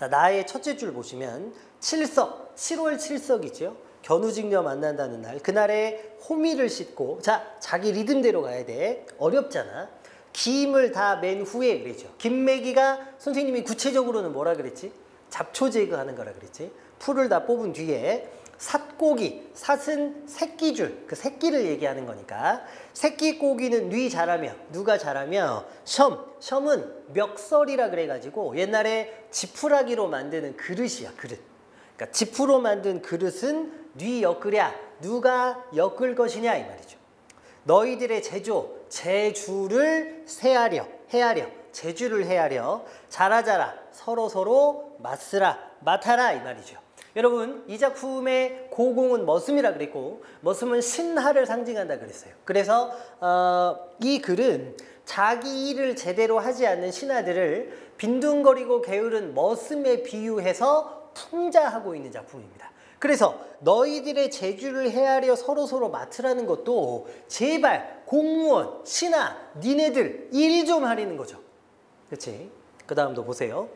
자, 나의 첫째 줄 보시면 칠석, 7월 칠석이죠. 견우직녀 만난다는 날. 그날에 호미를 싣고, 자, 자기 리듬대로 가야 돼. 어렵잖아. 김을 다 맨 후에 그러죠. 김매기가 선생님이 구체적으로는 뭐라 그랬지? 잡초 제거하는 거라 그랬지. 풀을 다 뽑은 뒤에 삿고기, 삿은 새끼줄, 그 새끼를 얘기하는 거니까 새끼 고기는 뉘 잘하며, 누가 잘하며? 셩은 멱설이라 그래가지고 옛날에 지푸라기로 만드는 그릇이야, 그릇. 그러니까 지푸로 만든 그릇은 뉘 엮으랴, 누가 엮을 것이냐 이 말이죠. 너희들의 제주를 헤아려, 제주를 헤아려, 잘하자라, 서로 맡아라 이 말이죠. 여러분, 이 작품의 고공은 머슴이라 그랬고, 머슴은 신하를 상징한다 그랬어요. 그래서 이 글은 자기 일을 제대로 하지 않는 신하들을 빈둥거리고 게으른 머슴에 비유해서 풍자하고 있는 작품입니다. 그래서 너희들의 제주를 헤아려 서로 맡으라는 것도 제발 공무원, 신하, 니네들 일 좀 하라는 거죠. 그렇지? 그 다음도 보세요.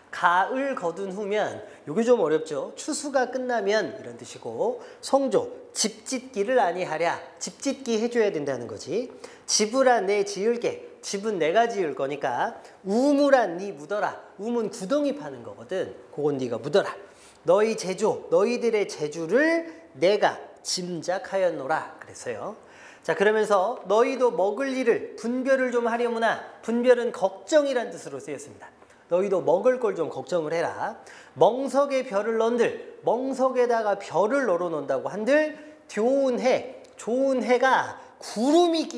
가을 거둔 후면, 요게 좀 어렵죠. 추수가 끝나면 이런 뜻이고, 성조, 집 짓기를 아니하랴, 집 짓기 해줘야 된다는 거지. 집으라 내 지을게, 집은 내가 지을 거니까 우무란 니 묻어라. 우문 구덩이 파는 거거든. 그건 네가 묻어라. 너희들의 제주를 내가 짐작하였노라 그랬어요. 자, 그러면서 너희도 먹을 일을 분별을 좀 하려무나, 분별은 걱정이란 뜻으로 쓰였습니다. 너희도 먹을 걸 좀 걱정을 해라. 멍석에 별을 넣은들, 멍석에다가 별을 널어 놓는다고 한들, 좋은 해가 구름이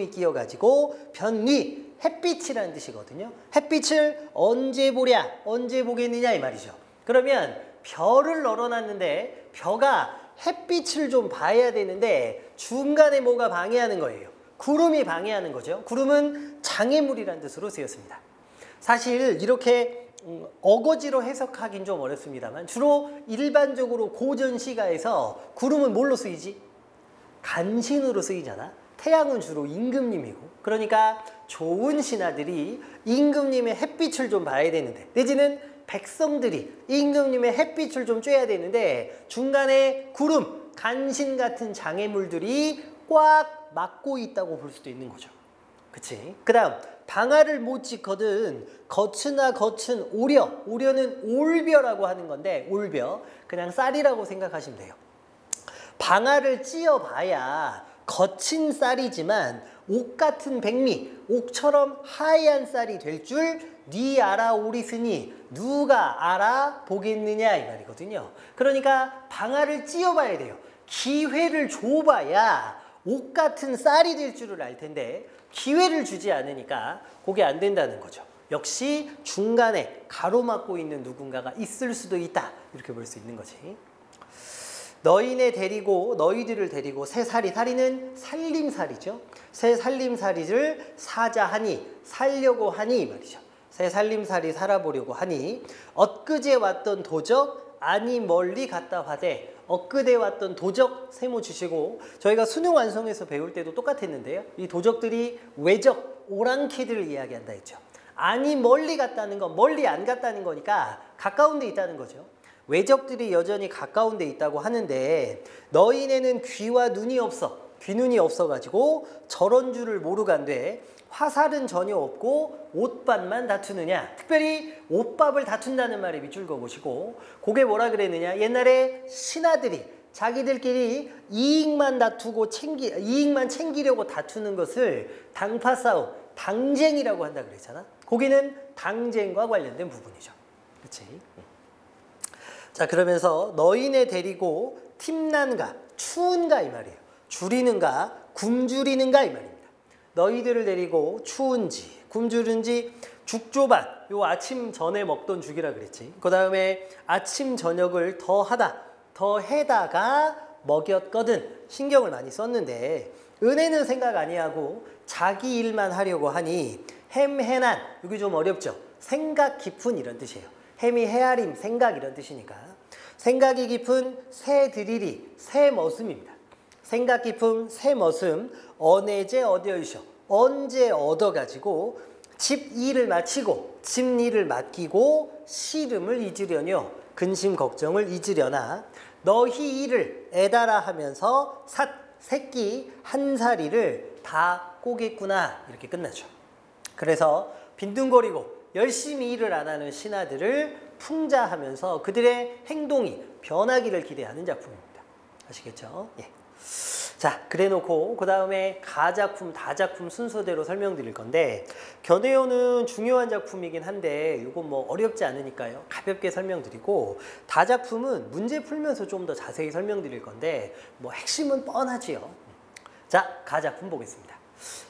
끼어가지고 변위, 햇빛이라는 뜻이거든요. 햇빛을 언제 보겠느냐 이 말이죠. 그러면 별을 널어놨는데 벼가 햇빛을 좀 봐야 되는데 중간에 뭐가 방해하는 거예요. 구름이 방해하는 거죠. 구름은 장애물이라는 뜻으로 쓰였습니다. 사실 이렇게 어거지로 해석하긴 좀 어렵습니다만, 주로 일반적으로 고전 시가에서 구름은 뭘로 쓰이지? 간신으로 쓰이잖아. 태양은 주로 임금님이고, 그러니까 좋은 신하들이 임금님의 햇빛을 좀 봐야 되는데, 내지는 백성들이 임금님의 햇빛을 좀 쬐야 되는데 중간에 구름, 간신 같은 장애물들이 꽉 막고 있다고 볼 수도 있는 거죠. 그치? 그 다음, 방아를 못 짓거든 거치나 거친 오려는 올벼라고 하는 건데, 올벼, 그냥 쌀이라고 생각하시면 돼요. 방아를 찧어봐야 거친 쌀이지만 옥 같은 백미, 옥처럼 하얀 쌀이 될 줄 네 알아오리스니 누가 알아보겠느냐 이 말이거든요. 그러니까 방아를 찧어봐야 돼요. 기회를 줘봐야 옥 같은 쌀이 될 줄을 알 텐데 기회를 주지 않으니까 그게 안 된다는 거죠. 역시 중간에 가로막고 있는 누군가가 있을 수도 있다, 이렇게 볼 수 있는 거지. 너희들을 데리고 새 살이는 살림살이죠. 새 살림살이를 살려고 하니 말이죠. 새 살림살이 살아보려고 하니 엊그제 왔던 도적 아니 멀리 갔다 화되, 엊그제 왔던 도적 세모 주시고, 저희가 수능 완성에서 배울 때도 똑같았는데요. 이 도적들이 외적, 오랑캐들을 이야기한다 했죠. 아니 멀리 갔다는 건 멀리 안 갔다는 거니까 가까운 데 있다는 거죠. 외적들이 여전히 가까운 데 있다고 하는데, 너희네는 귀눈이 없어가지고 저런 줄을 모르간데 화살은 전혀 없고 옷밥만 다투느냐. 특별히 옷밥을 다툰다는 말에 밑줄 그어보시고, 그게 뭐라 그랬느냐. 옛날에 신하들이 자기들끼리 이익만 챙기려고 다투는 것을 당파 싸움, 당쟁이라고 한다 그랬잖아. 거기는 당쟁과 관련된 부분이죠. 그렇지? 자, 그러면서 너희네 데리고 팀난가, 추운가 이 말이에요. 줄이는가, 굶주리는가 이 말입니다. 너희들을 데리고 추운지, 굶주른지, 죽조반, 요 아침 전에 먹던 죽이라 그랬지. 그 다음에 아침 저녁을 더 해다가 먹였거든. 신경을 많이 썼는데 은혜는 생각 아니하고 자기 일만 하려고 하니 햄해난, 이게 좀 어렵죠. 생각 깊은 이런 뜻이에요. 햄이 헤아림, 생각 이런 뜻이니까. 생각이 깊은 새 드리리, 새 머슴입니다. 생각 깊은 새 머슴, 언제 얻어가지고 집 이를 마치고 집리를 맡기고 씨름을 잊으려뇨. 근심 걱정을 잊으려나 너희 이를 애달아 하면서 새끼 한 사리를 다 꼬겠구나. 이렇게 끝나죠. 그래서 빈둥거리고 열심히 일을 안 하는 신하들을 풍자하면서 그들의 행동이 변하기를 기대하는 작품입니다. 아시겠죠? 예. 자, 그래놓고 그 다음에 가작품, 다작품 순서대로 설명드릴 건데 견해어는 중요한 작품이긴 한데 이건 뭐 어렵지 않으니까요. 가볍게 설명드리고 다작품은 문제 풀면서 좀 더 자세히 설명드릴 건데 뭐 핵심은 뻔하지요. 자, 가작품 보겠습니다.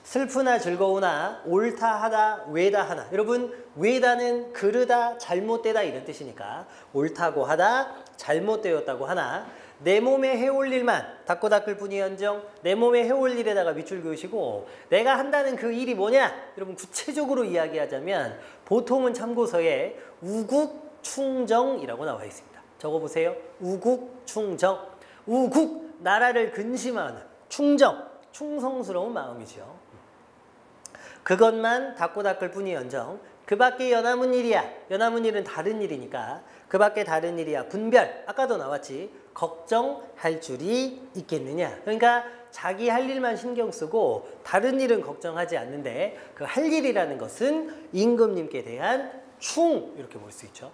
슬프나 즐거우나 옳다 하다 외다 하나. 여러분 외다는 그르다 잘못되다 이런 뜻이니까 옳다고 하다 잘못되었다고 하나 내 몸에 해올 일만 닦고 닦을 뿐이언정 내 몸에 해올 일에다가 밑줄 그으시고 내가 한다는 그 일이 뭐냐? 여러분 구체적으로 이야기하자면 보통은 참고서에 우국충정이라고 나와 있습니다. 적어보세요. 우국충정. 우국 나라를 근심하는 충정 충성스러운 마음이죠. 그것만 닦고 닦을 뿐이언정 그 밖에 연함은 일이야. 연함은 일은 다른 일이니까 그 밖에 다른 일이야. 분별 아까도 나왔지. 걱정할 줄이 있겠느냐. 그러니까 자기 할 일만 신경 쓰고 다른 일은 걱정하지 않는데 그 할 일이라는 것은 임금님께 대한 충 이렇게 볼 수 있죠.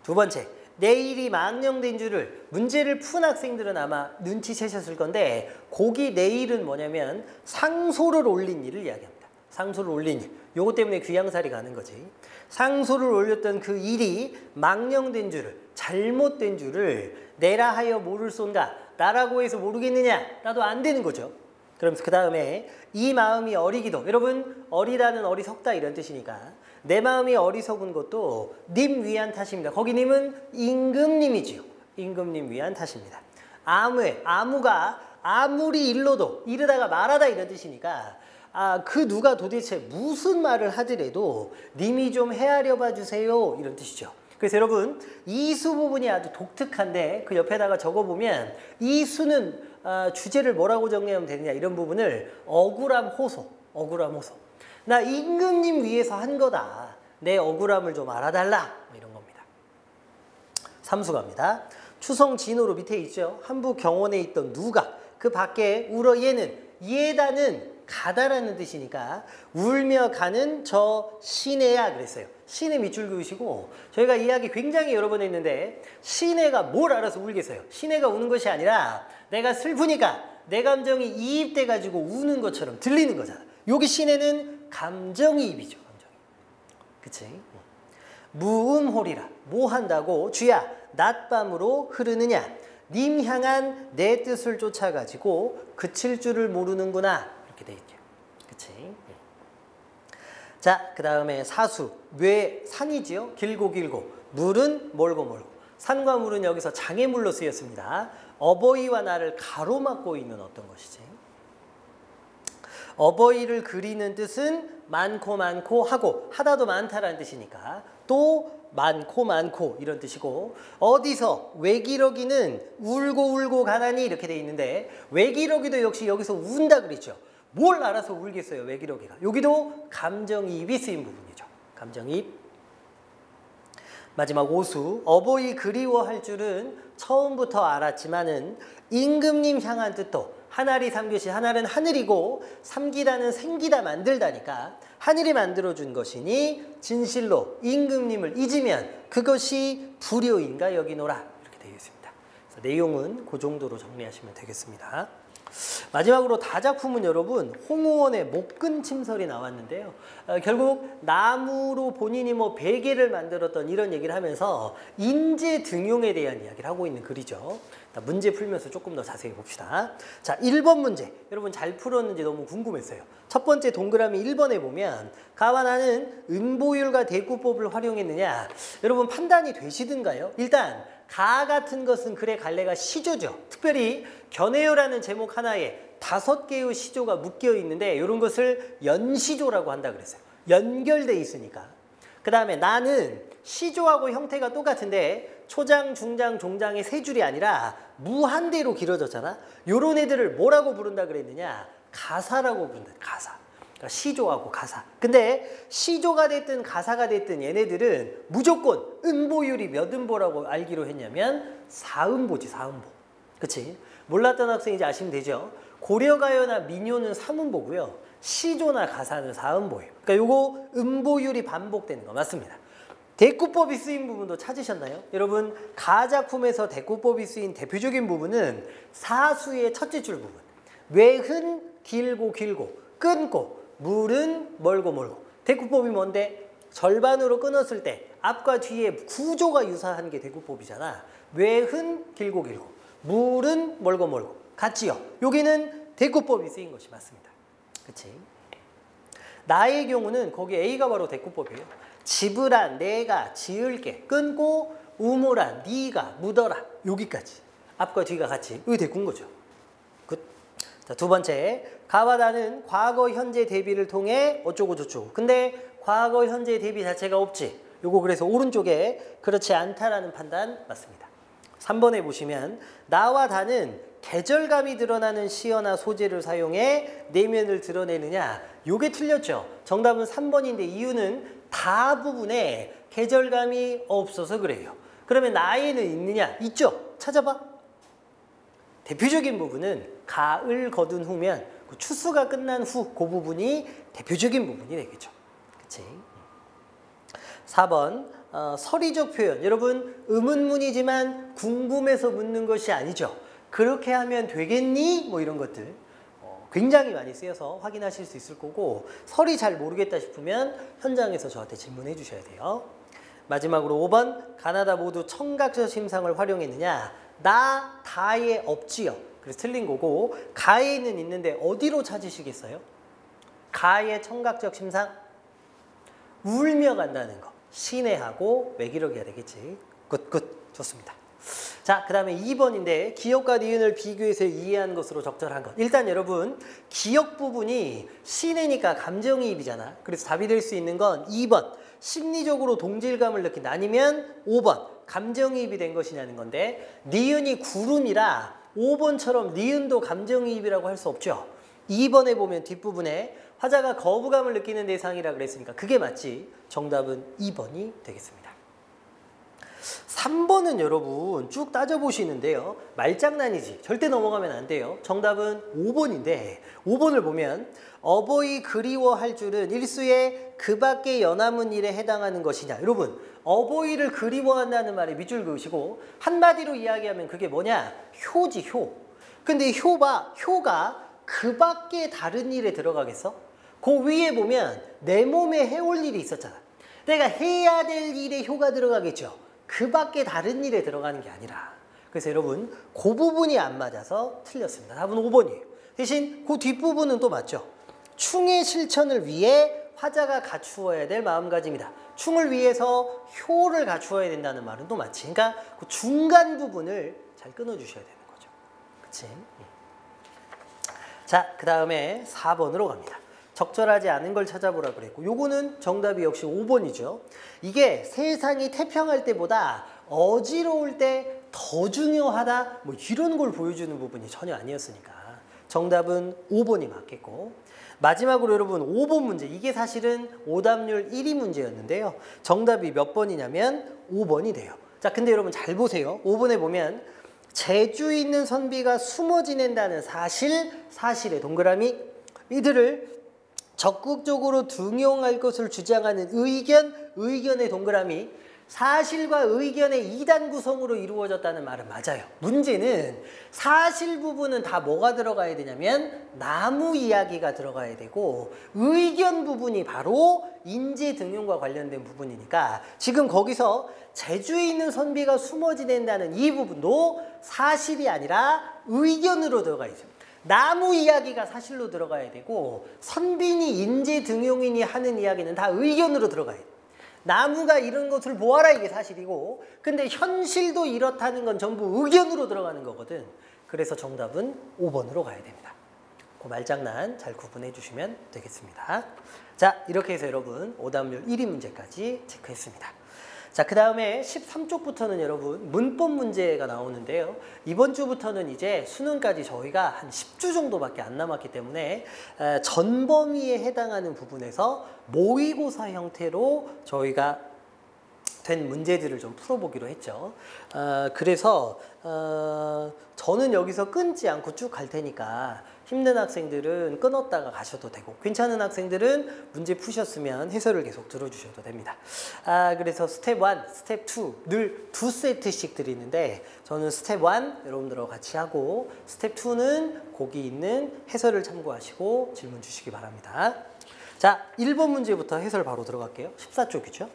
두 번째 내일이 망령된 줄을 문제를 푼 학생들은 아마 눈치채셨을 건데 거기 내일은 뭐냐면 상소를 올린 일을 이야기합니다. 상소를 올린 일. 요거 때문에 귀양살이 가는 거지. 상소를 올렸던 그 일이 망령된 줄을 잘못된 줄을 내라 하여 모를 손가 나라고 해서 모르겠느냐 나도 안 되는 거죠. 그러면서 그 다음에 이 마음이 어리기도 여러분 어리다는 어리석다 이런 뜻이니까 내 마음이 어리석은 것도 님 위한 탓입니다. 거기 님은 임금님이지요. 임금님 위한 탓입니다. 아무가 아무리 일러도 이르다가 말하다 이런 뜻이니까 그 누가 도대체 무슨 말을 하더라도 님이 좀 헤아려 봐 주세요 이런 뜻이죠. 그래서 여러분 이 수 부분이 아주 독특한데 그 옆에다가 적어보면 이 수는 주제를 뭐라고 정리하면 되느냐 이런 부분을 억울함 호소 나 임금님 위해서 한 거다. 내 억울함을 좀 알아달라 이런 겁니다. 3수 갑니다. 추성 진호로 밑에 있죠. 한부 경원에 있던 누가 그 밖에 울어 얘다는 가다라는 뜻이니까 울며 가는 저 시내야 그랬어요. 시내 밑줄 그으시고 저희가 이야기 굉장히 여러 번 했는데 시내가 뭘 알아서 울겠어요. 시내가 우는 것이 아니라 내가 슬프니까 내 감정이 이입돼 가지고 우는 것처럼 들리는 거잖아. 여기 시내는 감정이입이죠. 그치? 무음홀이라 뭐 한다고 주야 낮밤으로 흐르느냐 님 향한 내 뜻을 쫓아가지고 그칠 줄을 모르는구나 이렇게 돼 있죠. 그치? 자, 그 다음에 사수 뇌 산이지요. 길고 물은 멀고 산과 물은 여기서 장애물로 쓰였습니다. 어버이와 나를 가로막고 있는 어떤 것이지. 어버이를 그리는 뜻은 많고 하고 하다도 많다라는 뜻이니까 또 많고 이런 뜻이고 어디서 외기러기는 울고 가나니 이렇게 돼 있는데 외기러기도 역시 여기서 운다 그랬죠. 뭘 알아서 울겠어요 외기러기가. 여기도 감정이입이 쓰인 부분이죠. 감정이입. 마지막 오수 어버이 그리워할 줄은 처음부터 알았지만은 임금님 향한 뜻도 하나리 삼교시 하나는 하늘이고 삼기다는 생기다 만들다니까 하늘이 만들어준 것이니 진실로 임금님을 잊으면 그것이 불효인가 여기노라 이렇게 되어 있습니다. 그래서 내용은 그 정도로 정리하시면 되겠습니다. 마지막으로 다작품은 여러분 홍우원의 목근 침설이 나왔는데요. 결국 나무로 본인이 뭐 베개를 만들었던 이런 얘기를 하면서 인재 등용에 대한 이야기를 하고 있는 글이죠. 문제 풀면서 조금 더 자세히 봅시다. 자, 1번 문제. 여러분 잘 풀었는지 너무 궁금했어요. 첫 번째 동그라미 1번에 보면 가와 나는 음보율과 대구법을 활용했느냐. 여러분 판단이 되시든가요? 일단 가 같은 것은 글의 갈래가 시조죠. 특별히 견해어라는 제목 하나에 5개의 시조가 묶여 있는데 이런 것을 연시조라고 한다 그랬어요. 연결돼 있으니까. 그 다음에 나는 시조하고 형태가 똑같은데 초장, 중장, 종장의 세 줄이 아니라 무한대로 길어졌잖아. 요런 애들을 뭐라고 부른다 그랬느냐? 가사라고 부른다. 가사. 그러니까 시조하고 가사. 근데 시조가 됐든 가사가 됐든 얘네들은 무조건 음보율이 몇 음보라고 알기로 했냐면 4음보지, 4음보. 그치? 몰랐던 학생 이제 아시면 되죠? 고려가요나 민요는 3음보고요. 시조나 가사는 4음보예요. 그러니까 요거 음보율이 반복되는 거 맞습니다. 대꾸법이 쓰인 부분도 찾으셨나요? 여러분 가작품에서 대꾸법이 쓰인 대표적인 부분은 사수의 첫째 줄 부분. 외흔 길고 길고 끊고 물은 멀고 멀고. 대꾸법이 뭔데? 절반으로 끊었을 때 앞과 뒤에 구조가 유사한 게 대꾸법이잖아. 외흔 길고 길고 물은 멀고 멀고. 같지요? 여기는 대꾸법이 쓰인 것이 맞습니다. 그치? 나의 경우는 거기 A가 바로 대꾸법이에요. 집으라 내가 지을게 끊고 우모라 네가 묻어라 여기까지. 앞과 뒤가 같이. 여기 대꾸인 거죠. 굿. 자, 두 번째. 가와 다는 과거 현재 대비를 통해 어쩌고 저쩌고. 근데 과거 현재 대비 자체가 없지. 요거 그래서 오른쪽에 그렇지 않다라는 판단 맞습니다. 3번에 보시면 나와 다는 계절감이 드러나는 시어나 소재를 사용해 내면을 드러내느냐. 요게 틀렸죠. 정답은 3번인데 이유는 다 부분에 계절감이 없어서 그래요. 그러면 나에는 있느냐? 있죠. 찾아봐. 대표적인 부분은 가을 거둔 후면 그 추수가 끝난 후 그 부분이 대표적인 부분이 되겠죠. 그치? 4번 서리적 표현. 여러분 의문문이지만 궁금해서 묻는 것이 아니죠. 그렇게 하면 되겠니? 뭐 이런 것들 굉장히 많이 쓰여서 확인하실 수 있을 거고 설이 잘 모르겠다 싶으면 현장에서 저한테 질문해 주셔야 돼요. 마지막으로 5번 가나다 모두 청각적 심상을 활용했느냐? 나 다에 없지요. 그래서 틀린 거고 가에는 있는데 어디로 찾으시겠어요? 가의 청각적 심상? 울며 간다는 거. 신뢰하고 매기력해야 되겠지. 굿. 좋습니다. 자, 그 다음에 2번인데 기억과 니은을 비교해서 이해한 것으로 적절한 것. 일단 여러분 기억 부분이 신뢰니까 감정이입이잖아. 그래서 답이 될 수 있는 건 2번 심리적으로 동질감을 느낀다. 아니면 5번 감정이입이 된 것이냐는 건데 니은이 구름이라 5번처럼 니은도 감정이입이라고 할 수 없죠. 2번에 보면 뒷부분에 화자가 거부감을 느끼는 대상이라 그랬으니까 그게 맞지. 정답은 2번이 되겠습니다. 3번은 여러분 쭉 따져보시는데요. 말장난이지. 절대 넘어가면 안 돼요. 정답은 5번인데 5번을 보면 어버이 그리워할 줄은 일수의 그 밖의 연함은 일에 해당하는 것이냐. 여러분 어버이를 그리워한다는 말에 밑줄 그으시고 한마디로 이야기하면 그게 뭐냐. 효지 효. 근데 효가 그 밖에 다른 일에 들어가겠어? 그 위에 보면 내 몸에 해올 일이 있었잖아. 내가 해야 될 일에 효가 들어가겠죠. 그 밖에 다른 일에 들어가는 게 아니라. 그래서 여러분 그 부분이 안 맞아서 틀렸습니다. 답은 5번이에요. 대신 그 뒷부분은 또 맞죠. 충의 실천을 위해 화자가 갖추어야 될 마음가짐이다. 충을 위해서 효를 갖추어야 된다는 말은 또 맞지. 그러니까 그 중간 부분을 잘 끊어주셔야 되는 거죠. 그치? 자, 그 다음에 4번으로 갑니다. 적절하지 않은 걸 찾아보라 그랬고 요거는 정답이 역시 5번이죠. 이게 세상이 태평할 때보다 어지러울 때 더 중요하다 뭐 이런 걸 보여주는 부분이 전혀 아니었으니까 정답은 5번이 맞겠고 마지막으로 여러분 5번 문제 이게 사실은 오답률 1위 문제였는데요. 정답이 몇 번이냐면 5번이 돼요. 자, 근데 여러분 잘 보세요. 5번에 보면 재주 있는 선비가 숨어 지낸다는 사실의 동그라미 이들을 적극적으로 등용할 것을 주장하는 의견의 동그라미 사실과 의견의 2단 구성으로 이루어졌다는 말은 맞아요. 문제는 사실 부분은 다 뭐가 들어가야 되냐면 나무 이야기가 들어가야 되고 의견 부분이 바로 인재 등용과 관련된 부분이니까 지금 거기서 재주 있는 선비가 숨어 지낸다는 이 부분도 사실이 아니라 의견으로 들어가야죠. 나무 이야기가 사실로 들어가야 되고 선빈이 인재 등용인이 하는 이야기는 다 의견으로 들어가야 돼요. 나무가 이런 것을 보아라 이게 사실이고 근데 현실도 이렇다는 건 전부 의견으로 들어가는 거거든. 그래서 정답은 5번으로 가야 됩니다. 그 말장난 잘 구분해 주시면 되겠습니다. 자, 이렇게 해서 여러분 오답률 1위 문제까지 체크했습니다. 자, 그 다음에 13쪽부터는 여러분 문법 문제가 나오는데요. 이번 주부터는 이제 수능까지 저희가 한 10주 정도밖에 안 남았기 때문에 전범위에 해당하는 부분에서 모의고사 형태로 저희가 된 문제들을 좀 풀어보기로 했죠. 그래서 저는 여기서 끊지 않고 쭉 갈 테니까 힘든 학생들은 끊었다가 가셔도 되고 괜찮은 학생들은 문제 푸셨으면 해설을 계속 들어주셔도 됩니다. 그래서 스텝 1, 스텝 2 늘 2세트씩 드리는데 저는 스텝 1 여러분들하고 같이 하고 스텝 2는 거기 있는 해설을 참고하시고 질문 주시기 바랍니다. 자, 1번 문제부터 해설 바로 들어갈게요. 14쪽이죠.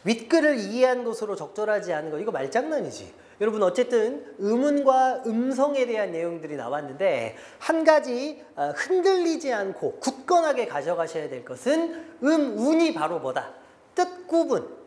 윗글을 이해한 것으로 적절하지 않은 거 이거 말장난이지. 여러분 어쨌든 음운과 음성에 대한 내용들이 나왔는데 한 가지 흔들리지 않고 굳건하게 가져가셔야 될 것은 운이 바로 뭐다? 뜻 구분.